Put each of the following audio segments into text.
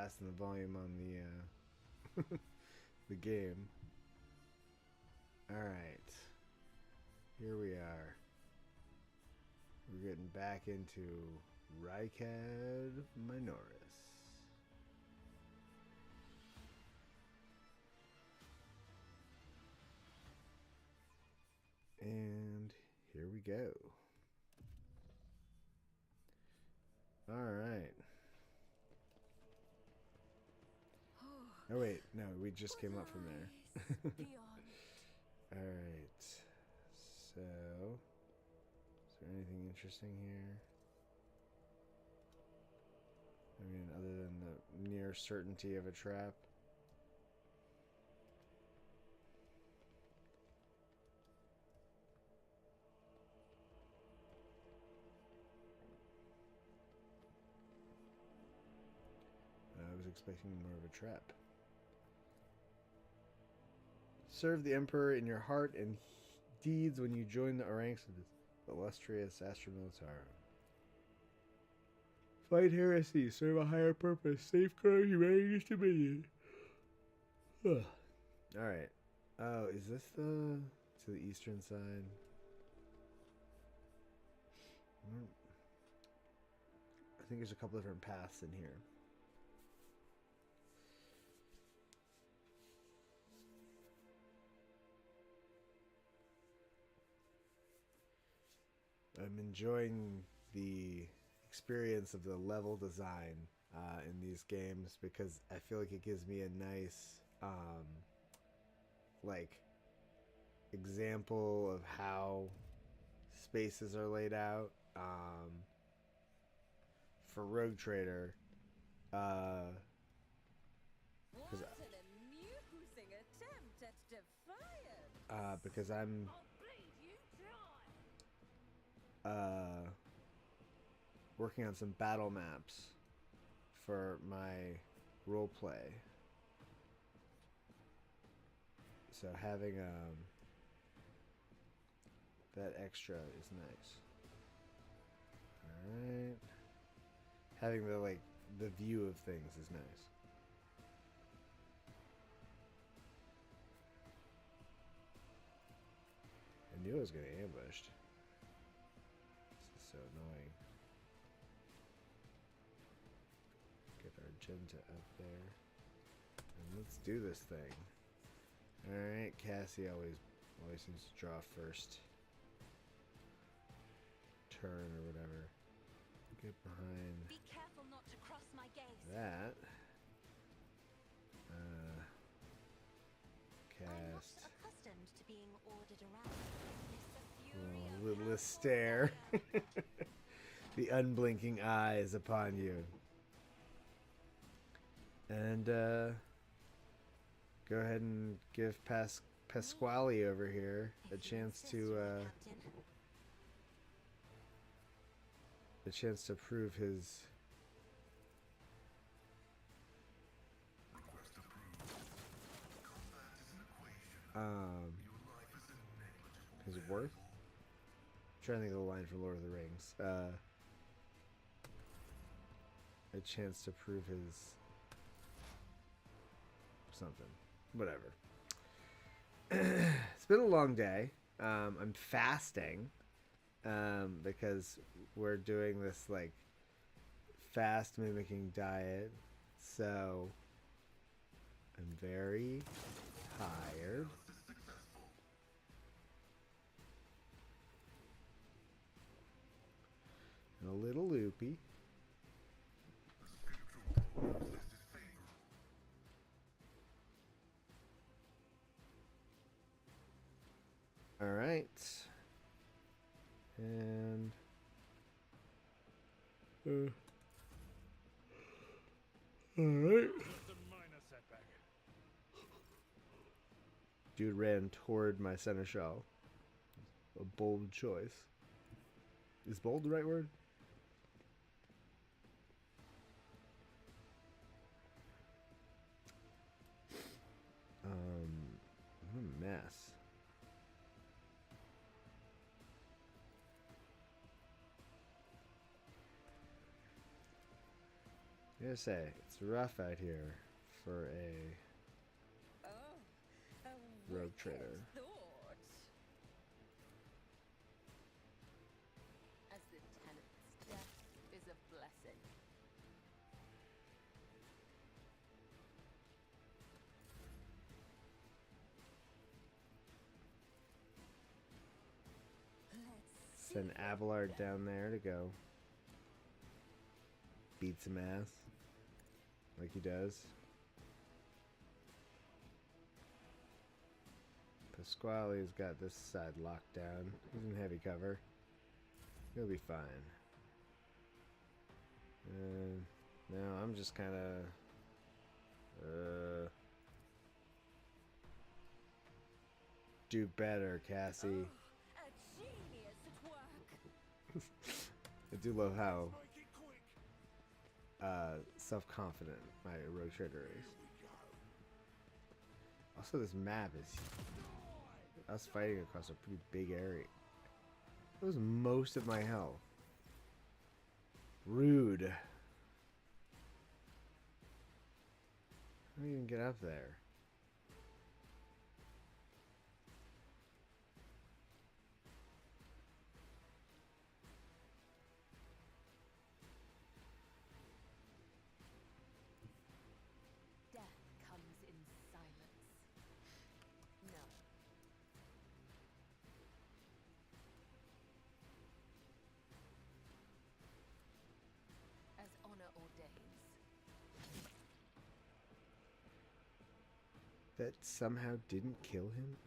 blasting the volume on the the game. All right, here we are. We're getting back into Rykad Minoris. And here we go. All right. Oh wait, no, we just came up from there. All right. So, is there anything interesting here? I mean, other than the near certainty of a trap. I was expecting more of a trap. Serve the Emperor in your heart and deeds when you join the ranks of the illustrious Astra Militarum. Fight heresy, serve a higher purpose, safeguard humanity's dominion. Alright. Oh, is this to the eastern side? I think there's a couple different paths in here. I'm enjoying the experience of the level design in these games because I feel like it gives me a nice like example of how spaces are laid out for Rogue Trader. Because I'm working on some battle maps for my role play. So having that extra is nice. All right. Having the view of things is nice. I knew I was getting ambushed. This is so annoying. Get our Argenta up there. And let's do this thing. Alright, Cassie always seems to draw first turn or whatever. Get behind Be careful not to cross my gaze. that. I'm not Cast. accustomed to being ordered around. Oh, little stare. The unblinking eyes upon you. And go ahead and give Pasquale over here a chance to prove his his worth. I'm trying to think of the line from Lord of the Rings. A chance to prove his something. Whatever. It's been a long day. I'm fasting because we're doing this like fast mimicking diet. So I'm very tired. And a little loopy. All right. And all right. Dude ran toward my seneschal. A bold choice. Is bold the right word? What a mess. gotta say, it's rough out here for a rogue trader. As Lieutenant's death is a blessing. Send Abelard down there to go beat some ass, like he does. Pasquale's got this side locked down. He's in heavy cover. He'll be fine. And now I'm just kind of do better, Cassie. I do love how self-confident my rogue trader is. Also, this map is us fighting across a pretty big area. That was most of my health. Rude. How do you even get up there? Death comes in silence. No. As honor ordains. That somehow didn't kill him?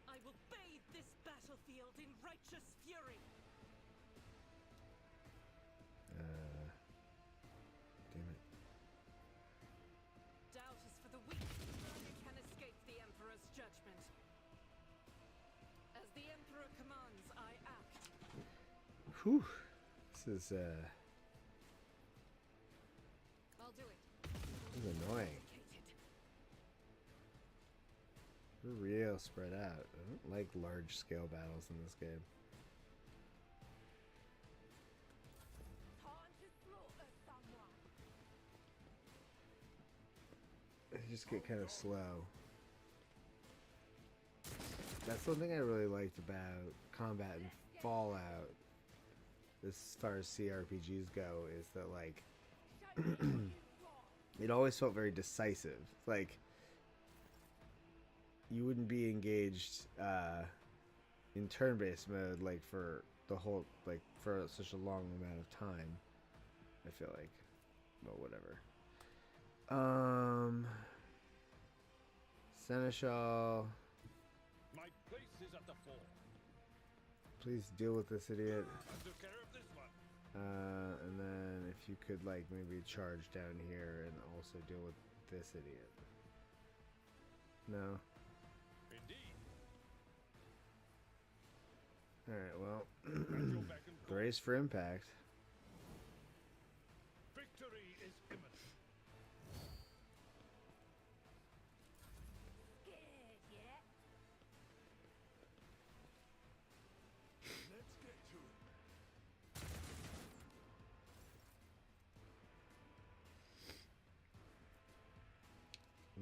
I will bathe this battlefield in righteous fury. Damn it. Doubt is for the weak. None can escape the Emperor's judgment. As the Emperor commands, I act. Whew. This is I'll do it. annoying. We're real spread out. I don't like large scale battles in this game. Time to slaughter someone. They just get kind of slow. That's one thing I really liked about combat in Fallout, as far as CRPGs go, is that like it always felt very decisive. Like you wouldn't be engaged in turn-based mode like for the whole, like for such a long amount of time. I feel like, well, whatever. Seneschal, My place is at the fort. please deal with this idiot. I took care of this one. And then if you could like maybe charge down here and also deal with this idiot. No. Indeed. Alright, well, At your beck and call. brace for impact. Victory is imminent. Scared yet? Let's get to it.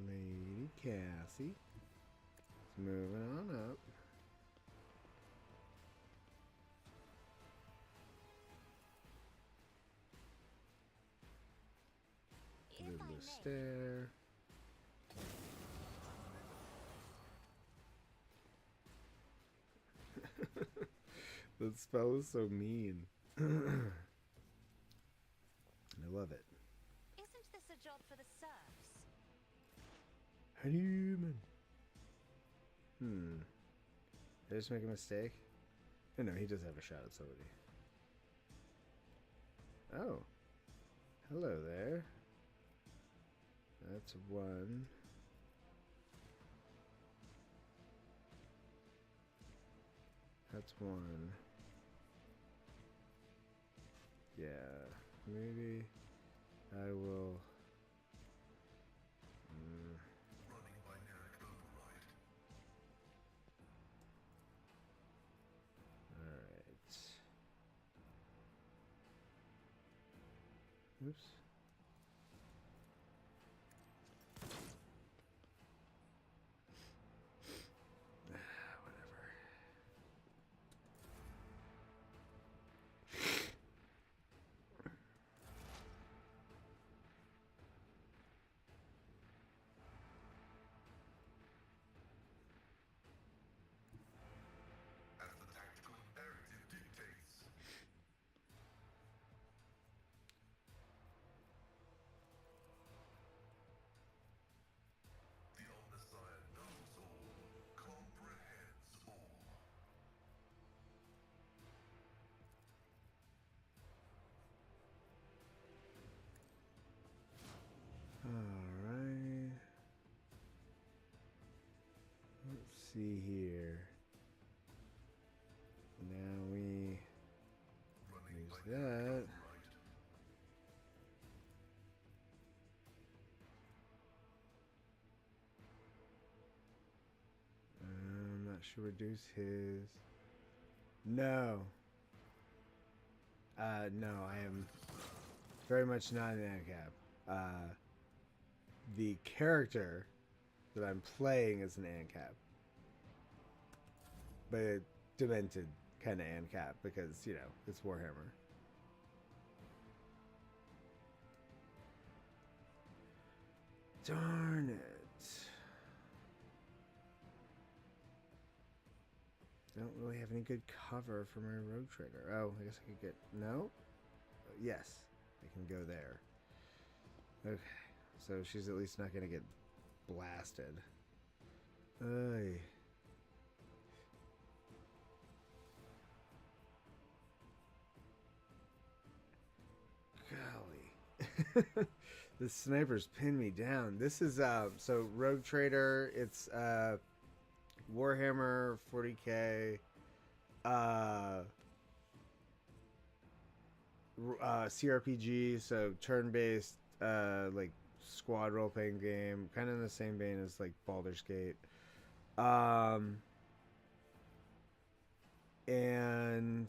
Lady Cassie. It's moving on up. If I Little may. stair. That spell is so mean. I love it. Isn't this a job for the serfs? Human. Did I just make a mistake? Oh, no, he does have a shot at somebody. Oh. Hello there. That's one. That's one. Yeah, maybe I will. Oops. Whatever. As the tactical imperative dictates. The Omnissiah knows all, comprehends all. Alright. Let's see here. Now we Running use by that. right. I'm not sure reduce his. No. No, I am very much not an Ancap. The character that I'm playing is an Ancap. But a demented kind of Ancap because, you know, it's Warhammer. Darn it. Don't really have any good cover for my rogue trader. Oh, I guess I could get... No? Yes. I can go there. Okay. So she's at least not going to get blasted. Ay. Golly. The snipers pinned me down. This is, so rogue trader, it's, Warhammer 40k, CRPG, so turn-based, like squad role-playing game, kind of in the same vein as like Baldur's Gate, and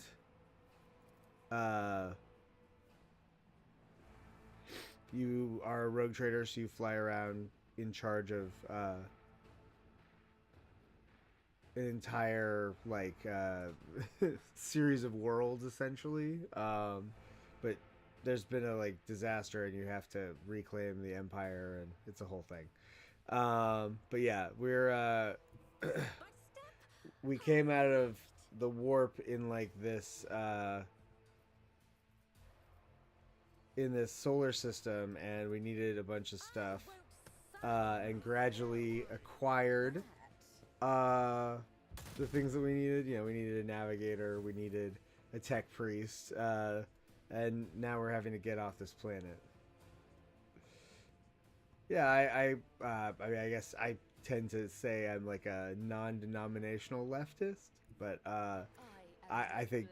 you are a rogue trader, so you fly around in charge of an entire like series of worlds essentially, but there's been a like disaster and you have to reclaim the empire and it's a whole thing, but yeah, we're we came out of the warp in like this in this solar system and we needed a bunch of stuff, and gradually acquired the things that we needed. You know, we needed a navigator, we needed a tech priest, and now we're having to get off this planet. Yeah, I mean, I guess I tend to say I'm like a non-denominational leftist, but I think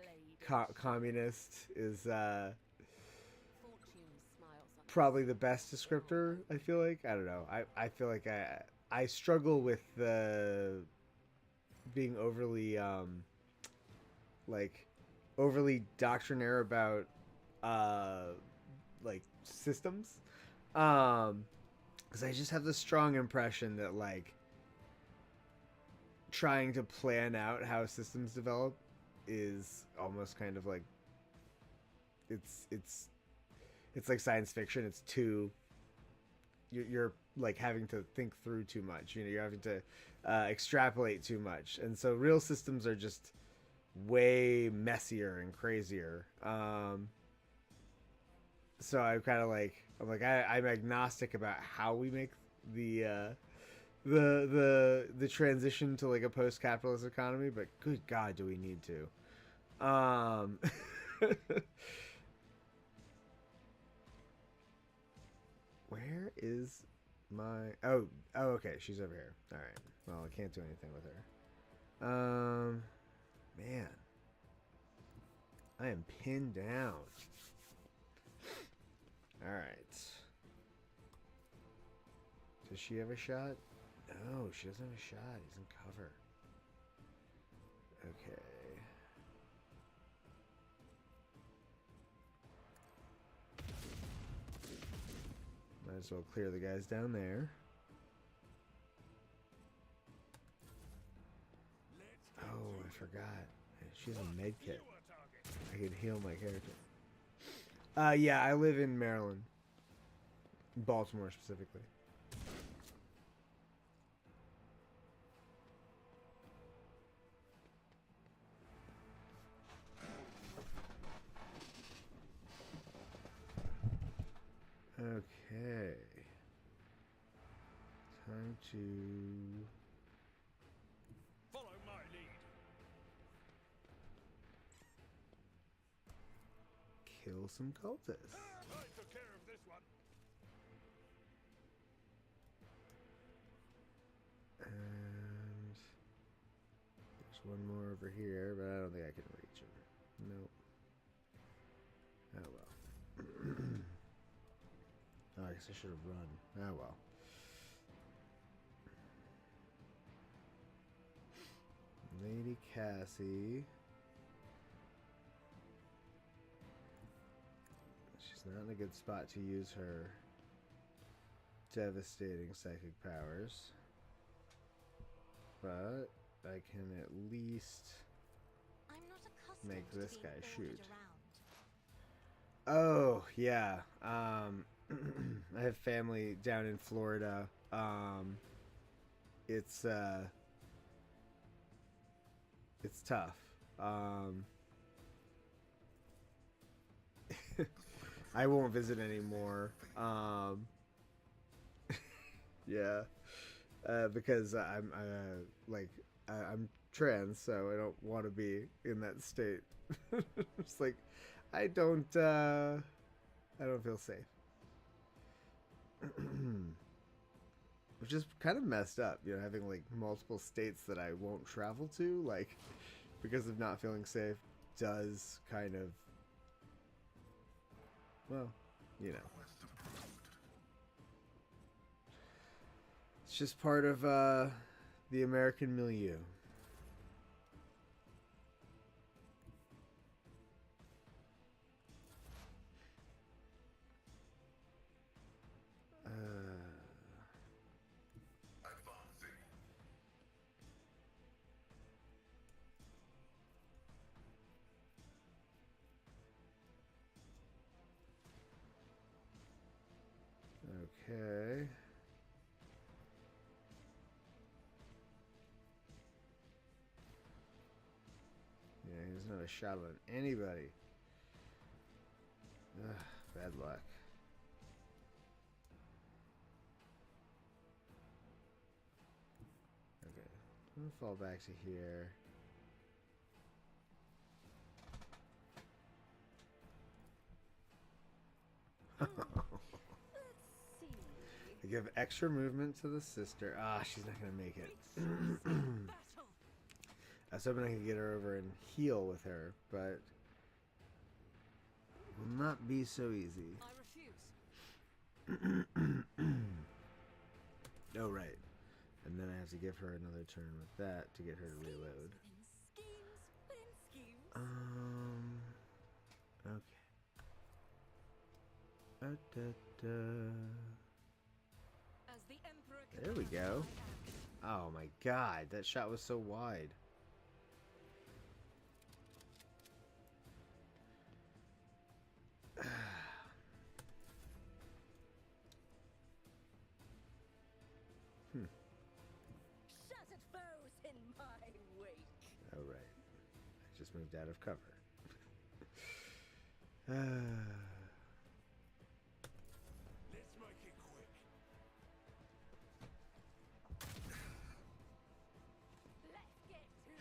communist is probably the best descriptor. I feel like, I don't know. I feel like I struggle with the being overly like overly doctrinaire about like systems, because I just have the strong impression that like trying to plan out how systems develop is almost kind of like it's like science fiction. It's too you're like having to think through too much. You know, you're having to extrapolate too much, and so real systems are just way messier and crazier. So I'm kind of like I'm agnostic about how we make the transition to like a post-capitalist economy, but good God, do we need to? Where is my... Oh, okay, she's over here. All right. Well, I can't do anything with her. Man. I am pinned down. All right. Does she have a shot? No, she doesn't have a shot. He's in cover. Okay. Might as well clear the guys down there. Oh, I forgot. She's a med kit. I could heal my character. Yeah, I live in Maryland. Baltimore specifically. Okay. Time to Follow my lead. kill some cultists. I took care of this one. And there's one more over here, but I don't think I can reach him. Nope. Oh well. Oh, I guess I should have run. Oh well. Lady Cassie. She's not in a good spot to use her devastating psychic powers. But I can at least I'm not accustomed make to this being guy ordered shoot. around. Oh, yeah. I have family down in Florida. It's tough. I won't visit anymore. Yeah. Because I'm trans, so I don't want to be in that state. It's like I don't feel safe. Which is kind of messed up, you know, having like multiple states that I won't travel to, like because of not feeling safe does kind of, well, you know. It's just part of the American milieu. Advancing. Okay. Yeah, he's not a shot on anybody. Ugh, bad luck. Okay, I'm gonna fall back to here. I give extra movement to the sister. Ah, she's not gonna make it. I was hoping I could get her over and heal with her, but will not be so easy. I refuse. Oh, right. And then I have to give her another turn with that to get her to reload. Okay. As the Emperor There we commands, go. I act. Oh my god, that shot was so wide. Shattered foes in my wake. Oh, right. I just moved out of cover. Let's make it quick. Let's get to it.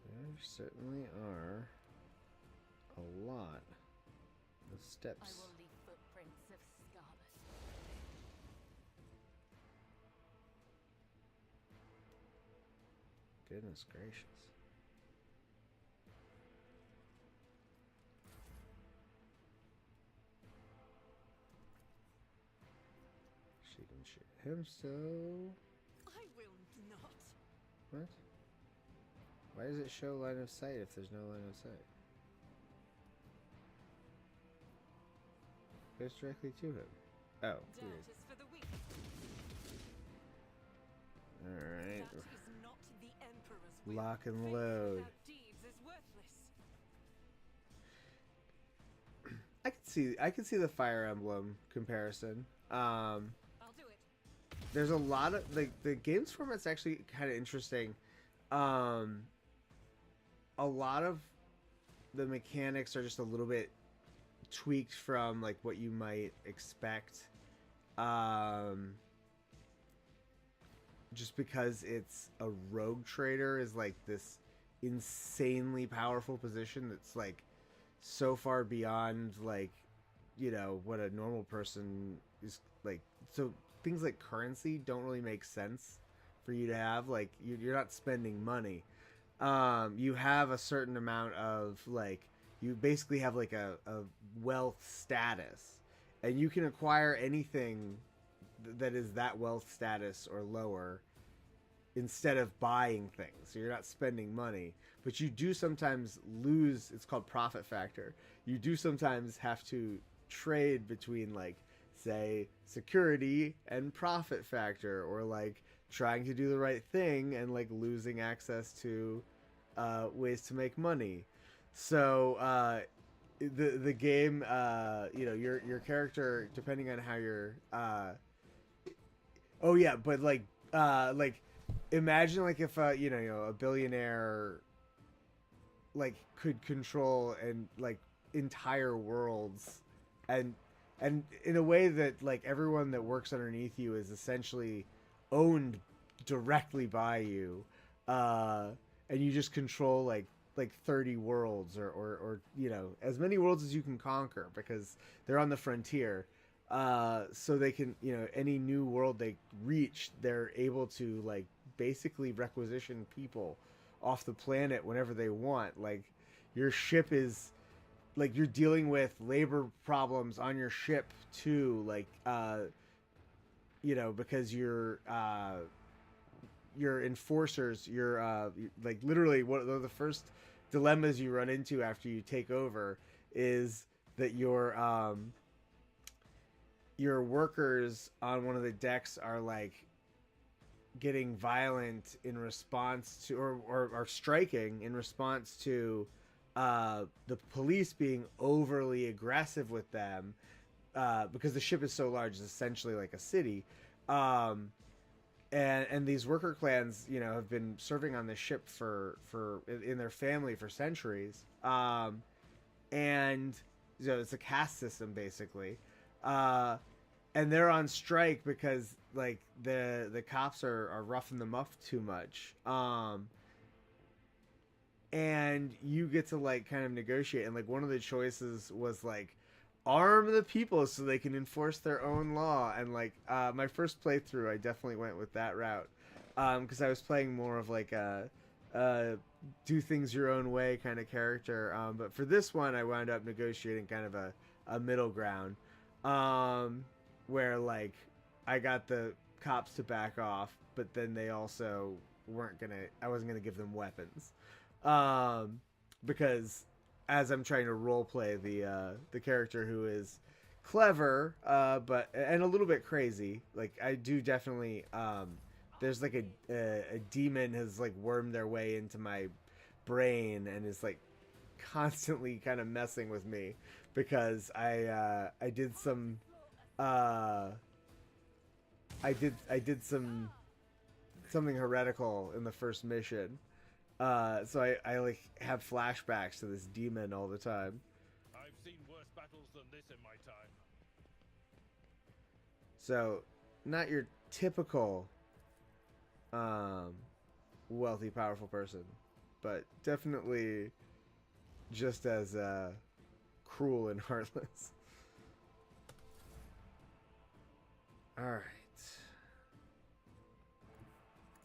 There certainly are a lot of I steps. will leave footprints of scarlet. Goodness gracious. She can shoot him, so... I will not. What? Why does it show line of sight if there's no line of sight? Goes directly to him. Oh, Dirt weird. is for the weak. Alright. That is not the Emperor's will. Lock and Faith load. without deeds is worthless. I can see the Fire Emblem comparison. I'll do it. There's a lot of the game's format's actually kind of interesting. A lot of the mechanics are just a little bit tweaked from like what you might expect. Just because it's a rogue trader is like this insanely powerful position that's like so far beyond like, you know, what a normal person is like. So things like currency don't really make sense for you to have. Like you're not spending money. You have a certain amount of like, you basically have like a wealth status, and you can acquire anything that is that wealth status or lower instead of buying things. So you're not spending money, but you do sometimes lose. It's called profit factor. You do sometimes have to trade between like, say, security and profit factor, or like trying to do the right thing and like losing access to ways to make money. So the game, you know, your character, depending on how you're oh yeah, but like imagine like if you know a billionaire like could control and like entire worlds, and in a way that like everyone that works underneath you is essentially owned directly by you, and you just control like 30 worlds or you know, as many worlds as you can conquer, because they're on the frontier. So they can, you know, any new world they reach, they're able to like basically requisition people off the planet whenever they want. Like your ship is like, you're dealing with labor problems on your ship too, like you know, because your enforcers, your like literally one of the first dilemmas you run into after you take over is that your workers on one of the decks are like getting violent in response to, or are striking in response to the police being overly aggressive with them, because the ship is so large, it's essentially like a city. And these worker clans, you know, have been serving on this ship for in their family for centuries. And so it's a caste system basically. And they're on strike because like the cops are roughing them up too much. And you get to like kind of negotiate, and like one of the choices was like arm the people so they can enforce their own law. And like my first playthrough, I definitely went with that route, because I was playing more of like a do things your own way kind of character. But for this one, I wound up negotiating kind of a middle ground, where like I got the cops to back off, but then they also I wasn't gonna give them weapons, because as I'm trying to role play the character who is clever, but and a little bit crazy. Like I do definitely, there's like a demon has like wormed their way into my brain and is like constantly kind of messing with me, because I did some something heretical in the first mission. So I like have flashbacks to this demon all the time. I've seen worse battles than this in my time. So not your typical wealthy, powerful person, but definitely just as cruel and heartless. All right.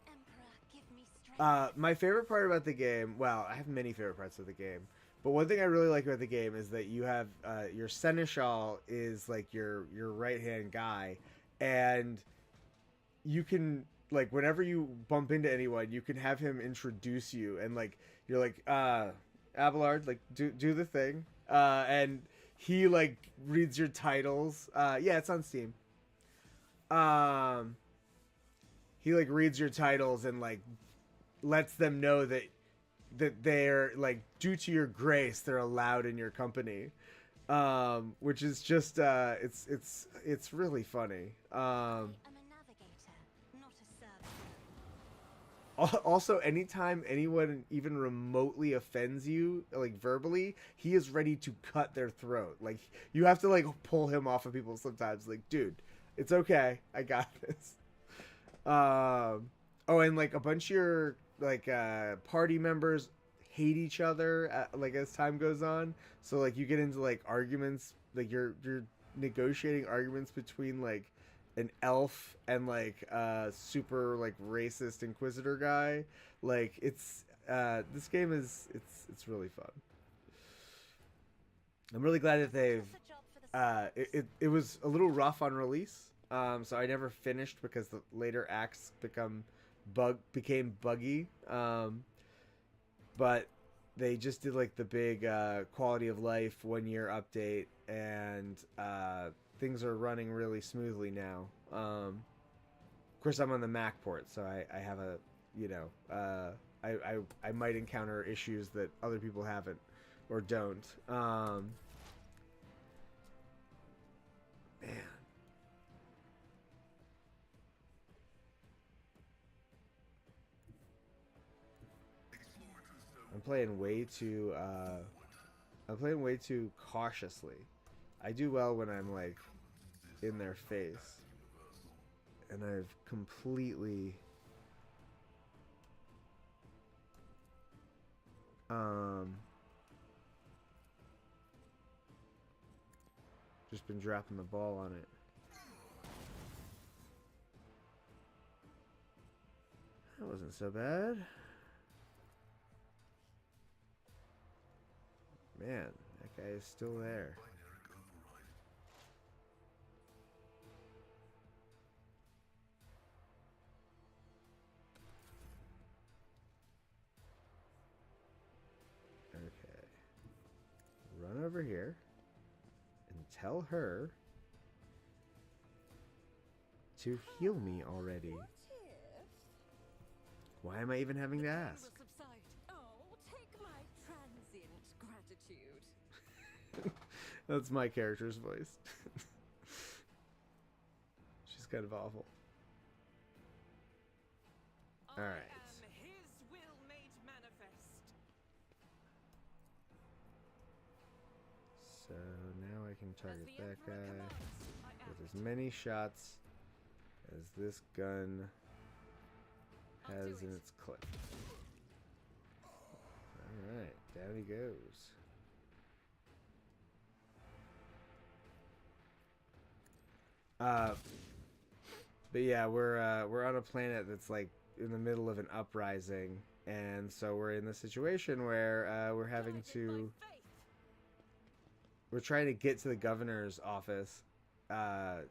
Emperor, give me strength. My favorite part about the game, well, I have many favorite parts of the game, but one thing I really like about the game is that you have your seneschal is like your right hand guy, and you can like whenever you bump into anyone, you can have him introduce you, and like you're like Abelard, like do the thing, and he like reads your titles. Yeah, it's on Steam. Um, he like reads your titles and like lets them know that they're like due to your grace they're allowed in your company, which is just it's really funny. I'm a navigator, not a servant. Also, anytime anyone even remotely offends you like verbally, he is ready to cut their throat. Like you have to like pull him off of people sometimes. Like, dude, it's okay, I got this. Oh, and like a bunch of your like party members hate each other like as time goes on. So like you get into like arguments, like you're negotiating arguments between like an elf and like super like racist inquisitor guy. Like it's this game is it's really fun. I'm really glad that they've That's a job for the it was a little rough on release. So I never finished because the later acts became buggy. But they just did like the big quality of life 1 year update, and things are running really smoothly now. Of course, I'm on the Mac port, so I have a I might encounter issues that other people haven't or don't. Man. I'm playing way too cautiously. I do well when I'm like in their face. And I've completely just been dropping the ball on it. That wasn't so bad. Man, that guy is still there. Okay. Run over here and tell her to heal me already. What if Why am I even having to ask? will subside? Oh, take my transient gratitude. That's my character's voice. She's kind of awful. All right. I am his will made manifest. So now I can As target the that Emperor guy commands, I with act. as many shots as this gun I'll has do in it. its clip. Alright, down he goes. But yeah, we're on a planet that's like in the middle of an uprising, and so we're in the situation where we're having Guided by to faith. we're trying to get to the governor's office to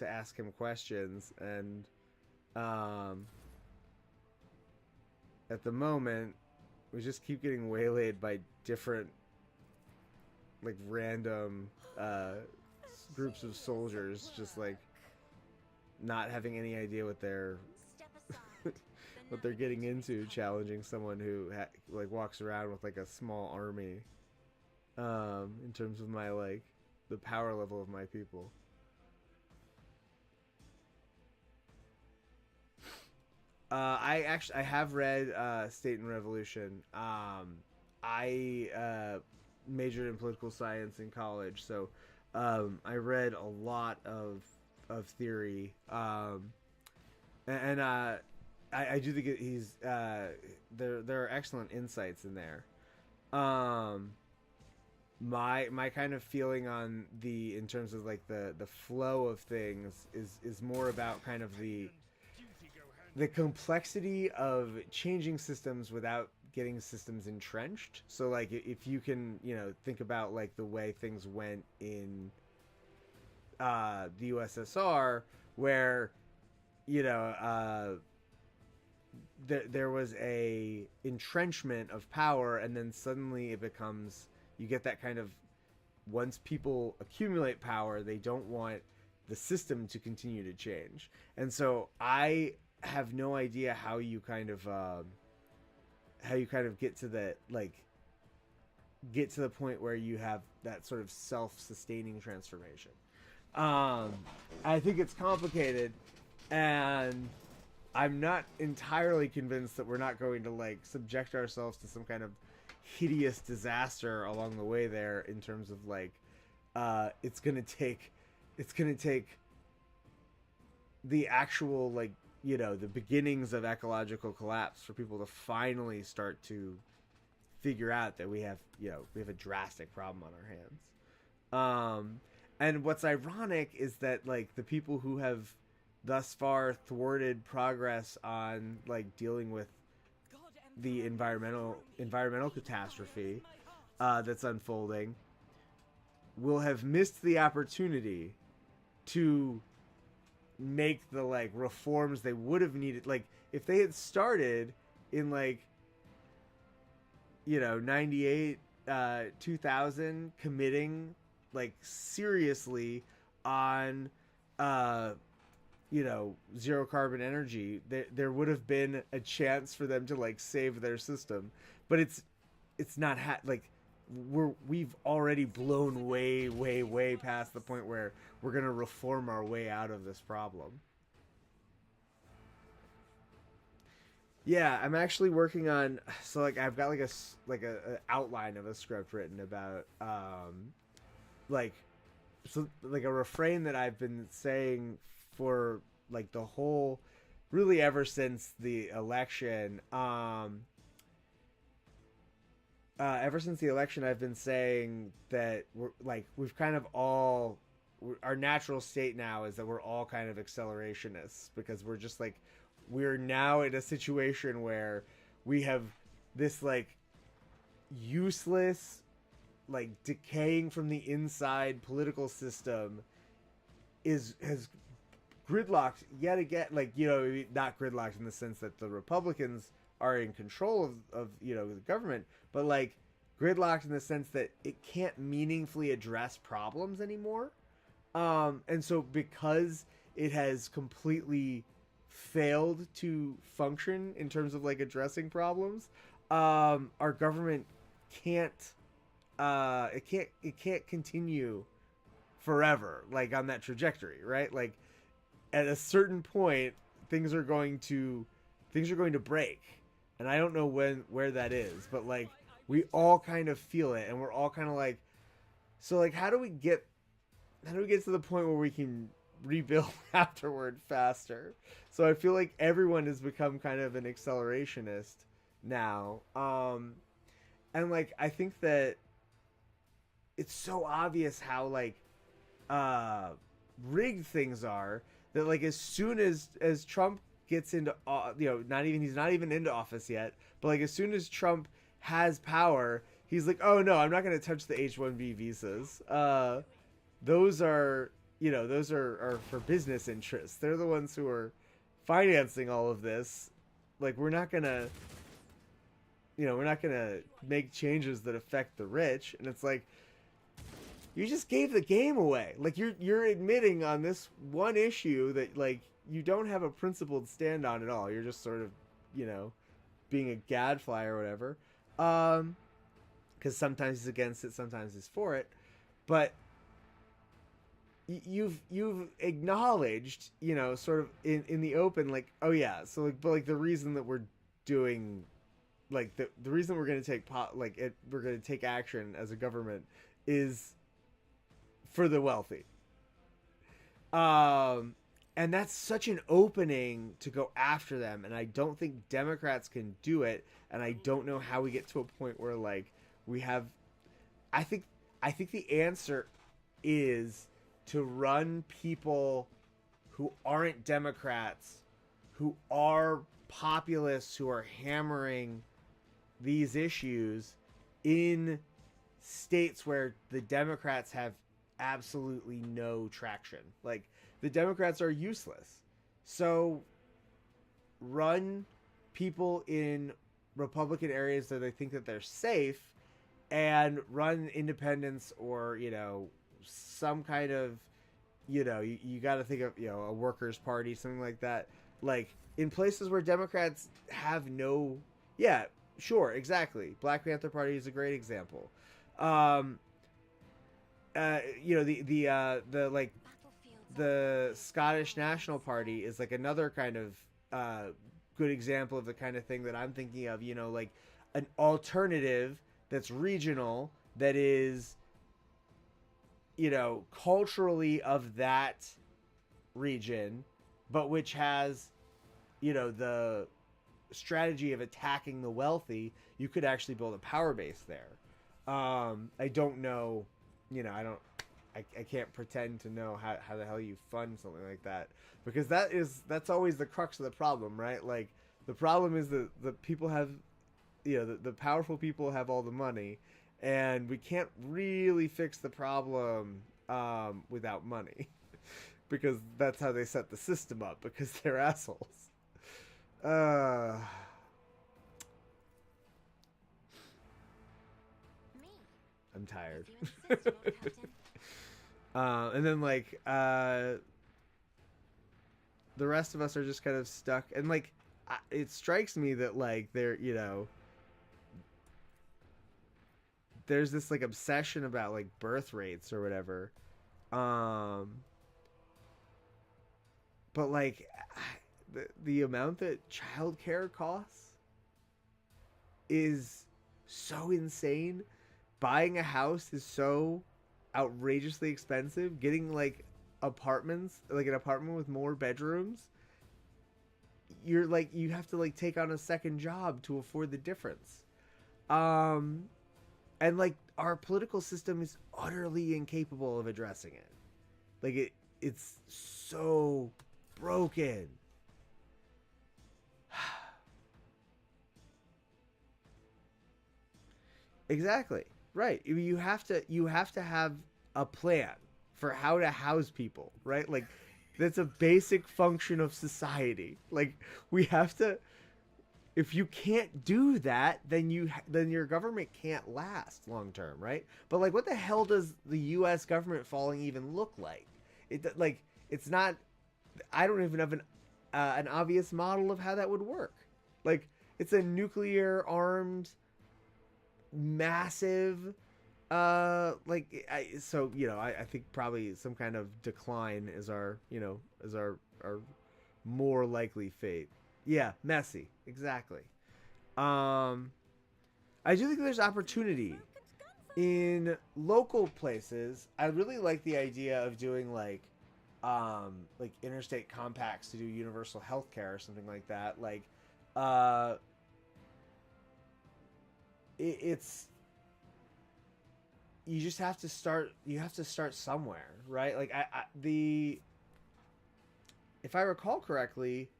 ask him questions, and at the moment we just keep getting waylaid by different like random groups of soldiers, just like not having any idea what they're Step aside. what they're getting into, challenging someone who like walks around with like a small army. In terms of my like the power level of my people. I have read State and Revolution. I majored in political science in college, so I read a lot of theory. And I do think he's there are excellent insights in there. My kind of feeling on in terms of like the flow of things is more about kind of the complexity of changing systems without getting systems entrenched. So like if you can, think about like the way things went in the USSR, where you know, there was a entrenchment of power, and then suddenly it becomes, you get that kind of, once people accumulate power, they don't want the system to continue to change. And so I have no idea how you kind of get to the, like, get to the point where you have that sort of self-sustaining transformation. I think it's complicated, and I'm not entirely convinced that we're not going to, like, subject ourselves to some kind of hideous disaster along the way there, in terms of, like, it's gonna take the actual, like, you know, the beginnings of ecological collapse for people to finally start to figure out that we have a drastic problem on our hands. And what's ironic is that, like, the people who have thus far thwarted progress on, like, dealing with the environmental catastrophe that's unfolding will have missed the opportunity to make the, like, reforms they would have needed. Like, if they had started in, like, you know, 98, 2000, committing, like, seriously on, you know, zero carbon energy, there would have been a chance for them to, like, save their system. But it's not like, we've already blown way past the point where we're gonna reform our way out of this problem. Yeah, I'm actually working on, so, like, I've got, like, a outline of a script written about, like, so, like, a refrain that I've been saying for, like, the whole, really ever since the election. Ever since the election, I've been saying that we're, like, we've kind of all, our natural state now is that we're all kind of accelerationists, because we're just, like, we're now in a situation where we have this, like, useless, like, decaying from the inside political system has gridlocked yet again. Like, you know, not gridlocked in the sense that the Republicans are in control of you know, the government, but, like, gridlocked in the sense that it can't meaningfully address problems anymore. And so, because it has completely failed to function in terms of, like, addressing problems, our government can't continue forever, like, on that trajectory, right? Like, at a certain point, things are going to break, and I don't know where that is, but, like, we all kind of feel it, and we're all kind of like, so, like, how do we get to the point where we can rebuild afterward faster? So I feel like everyone has become kind of an accelerationist now, and, like, I think that it's so obvious how, like, rigged things are, that, like, as soon as Trump gets into, you know, he's not even into office yet, but, like, as soon as Trump has power, he's like, oh no, I'm not going to touch the H-1B visas. Those are, you know, those are for business interests. They're the ones who are financing all of this. Like, we're not gonna make changes that affect the rich. And it's like, you just gave the game away. Like, you're admitting on this one issue that, like, you don't have a principled stand on at all. You're just sort of, you know, being a gadfly or whatever. Because sometimes he's against it, sometimes he's for it. But you've acknowledged, you know, sort of in the open, like, oh yeah, so, like, but, like, the reason that we're doing, like, the reason we're going to we're going to take action as a government is for the wealthy. And that's such an opening to go after them, and I don't think Democrats can do it, and I don't know how we get to a point where, like, we have, I think the answer is to run people who aren't Democrats, who are populists, who are hammering these issues in states where the Democrats have absolutely no traction. Like, the Democrats are useless. So run people in Republican areas that they think that they're safe, and run independents or, you know, some kind of, you know, you got to think of, you know, a workers' party, something like that. Like in places where Democrats have no, yeah, sure, exactly. Black Panther Party is a great example. Um, you know, the like Battlefields the Scottish National Party is like another kind of uh, good example of the kind of thing that I'm thinking of. You know, like an alternative that's regional, that is, you know, culturally of that region, but which has, you know, the strategy of attacking the wealthy. You could actually build a power base there. I don't know, you know, I can't pretend to know how the hell you fund something like that, because that's always the crux of the problem, right? Like the problem is that the people have, you know, the powerful people have all the money, and we can't really fix the problem without money, because that's how they set the system up, because they're assholes. Me. I'm tired. If you insist, Lord Captain. And then like the rest of us are just kind of stuck, and like it strikes me that like they're, you know, there's this like obsession about like birth rates or whatever, but like the amount that childcare costs is so insane. Buying a house is so outrageously expensive. Getting like apartments, like an apartment with more bedrooms, you're like, you have to like take on a second job to afford the difference. And like our political system is utterly incapable of addressing it. Like it's so broken. Exactly. Right. You have to have a plan for how to house people, right? Like that's a basic function of society. Like we have to, if you can't do that, then then your government can't last long term, right? But like what the hell does the US government falling even look like? Like it's not, I don't even have an obvious model of how that would work. Like it's a nuclear armed massive so, you know, I think probably some kind of decline is our, you know, is our more likely fate. Yeah, messy, exactly. I do think there's opportunity in local places. I really like the idea of doing like interstate compacts to do universal health care or something like that. Like it's, you just have to start, you have to start somewhere, right? Like if I recall correctly,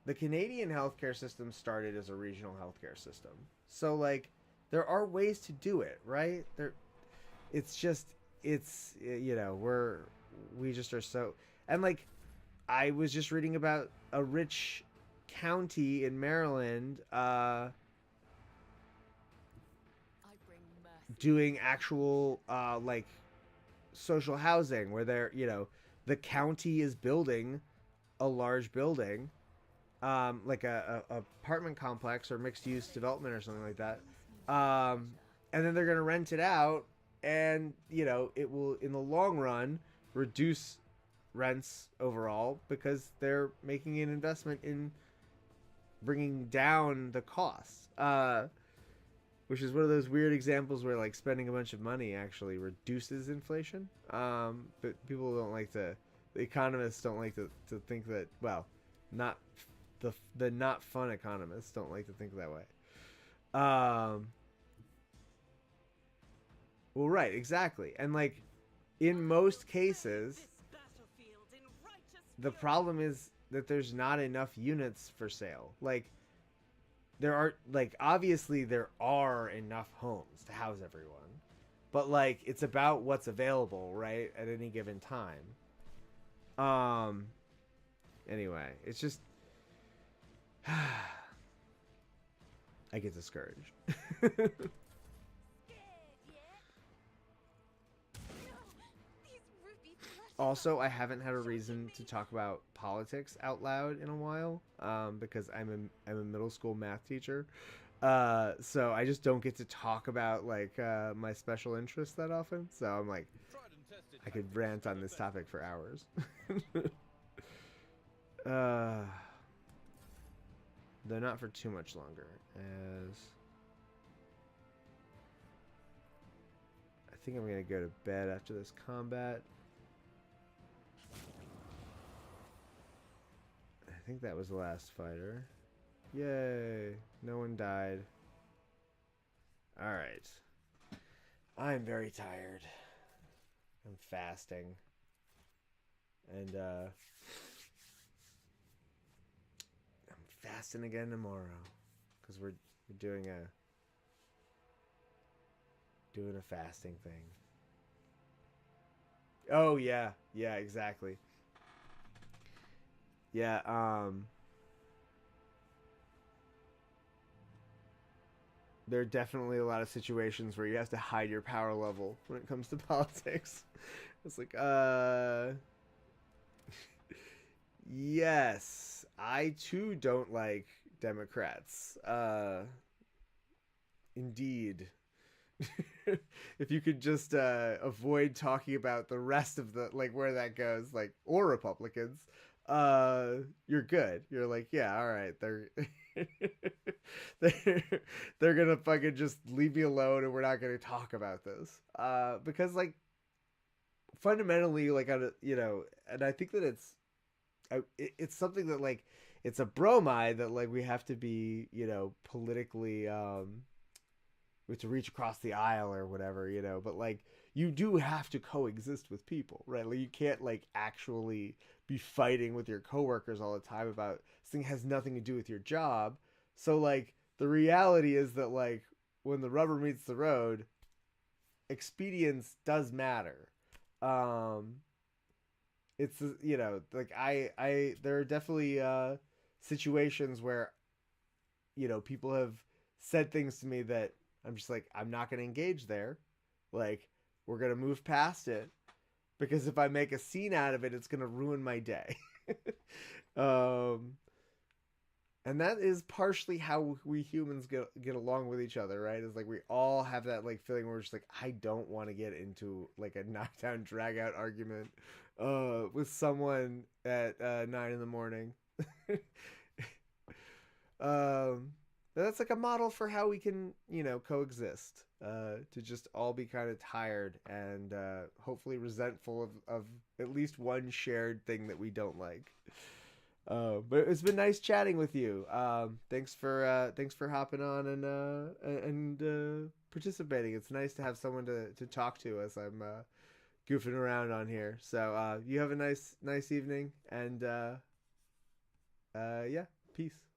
the Canadian healthcare system started as a regional healthcare system. So like there are ways to do it, right? It's just, it's, you know, we just are so, and like I was just reading about a rich county in Maryland doing actual like social housing, where they're, you know, the county is building a large building, like a apartment complex or mixed use development or something like that, and then they're going to rent it out, and you know it will in the long run reduce rents overall because they're making an investment in bringing down the costs, which is one of those weird examples where like spending a bunch of money actually reduces inflation. But people don't like to, the economists don't like to think that, well, not the not fun economists don't like to think that way. Well, right, exactly. And like in most cases, the problem is that there's not enough units for sale. Like there are, like, obviously there are enough homes to house everyone, but like it's about what's available, right, at any given time. Anyway, it's just I get discouraged. Scared yet? No! These ruby flesh Also, I puppets haven't had a choking reason me. to talk about politics out loud in a while, because I'm a middle school math teacher. So I just don't get to talk about like my special interests that often. So I'm like, Tried and tested I could tactics rant on never this fail. topic for hours. uh, though not for too much longer, as I think I'm gonna go to bed after this combat. I think that was the last fighter. Yay! No one died. Alright. I'm very tired. I'm fasting. And, I'm fasting again tomorrow. Because we're doing a fasting thing. Oh, yeah. Yeah, exactly. Yeah, there are definitely a lot of situations where you have to hide your power level when it comes to politics. It's like, yes, I too don't like Democrats. Indeed. If you could just avoid talking about the rest of the like where that goes, like or Republicans, you're good. You're like, yeah, all right, they're they're gonna fucking just leave me alone, and we're not gonna talk about this. Because like fundamentally, like and I think that it's something that like it's a bromide that like we have to be politically we have to reach across the aisle or whatever, but like you do have to coexist with people, right? Like you can't like actually be fighting with your coworkers all the time about this thing has nothing to do with your job. So like the reality is that like when the rubber meets the road, expedience does matter. Um it's like I there are definitely situations where people have said things to me that I'm just like, I'm not going to engage there. Like, we're going to move past it because if I make a scene out of it, it's going to ruin my day. um, and that is partially how we humans get along with each other, right? It's like we all have that like feeling where we're just like, I don't want to get into like a knockdown drag out argument with someone at 9 in the morning. But that's like a model for how we can, coexist. To just all be kind of tired and hopefully resentful of at least one shared thing that we don't like. But it's been nice chatting with you. Thanks for hopping on and participating. It's nice to have someone to talk to as I'm goofing around on here. So you have a nice evening and yeah, peace.